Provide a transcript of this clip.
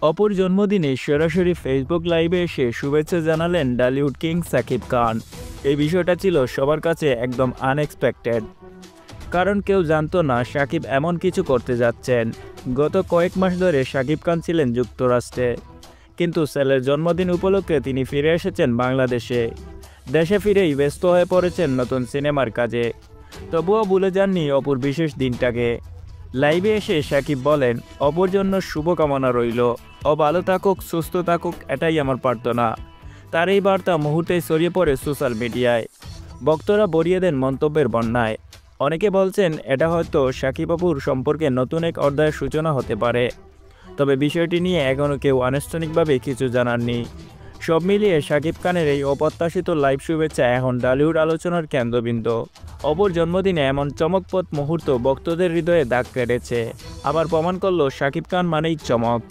অপুর জন্মদিনে সরাসরি ফেসবুক লাইভে এসে শুভেচ্ছা জানালেন টলিউড কিং শাকিব খান। এই বিষয়টা ছিল সবার কাছে একদম আনএক্সপেক্টেড, কারণ কেউ জানতো না শাকিব এমন কিছু করতে যাচ্ছেন। গত কয়েক মাস ধরে শাকিব খান ছিলেন যুক্তরাষ্ট্রে, কিন্তু ছেলের জন্মদিন উপলক্ষে তিনি ফিরে এসেছেন বাংলাদেশে। দেশে ফিরেই ব্যস্ত হয়ে পড়েছেন নতুন সিনেমার কাজে, তবুও ভুলে যাননি অপুর বিশেষ দিনটাকে। লাইভে এসে শাকিব বলেন, অপুর জন্য শুভকামনা রইল, ও ভালো থাকুক, সুস্থ থাকুক, এটাই আমার প্রার্থনা। তার এই বার্তা মুহূর্তেই ছড়িয়ে পড়ে সোশ্যাল মিডিয়ায়। ভক্তরা ভরিয়ে দেন মন্তব্যের বন্যায়। অনেকে বলছেন এটা হয়তো শাকিব অপুর সম্পর্কে নতুন এক অধ্যায়ের সূচনা হতে পারে, তবে বিষয়টি নিয়ে এখনও কেউ আনুষ্ঠানিকভাবে কিছু জানাননি। সব মিলিয়ে শাকিব খানের এই অপ্রত্যাশিত লাইভ শুভেচ্ছা এখন টলিউড আলোচনার কেন্দ্রবিন্দু। অপুর জন্মদিনে এমন চমকপ্রদ মুহূর্ত ভক্তদের হৃদয়ে দাগ কেটেছে, আবার প্রমাণ করল শাকিব খান মানেই চমক।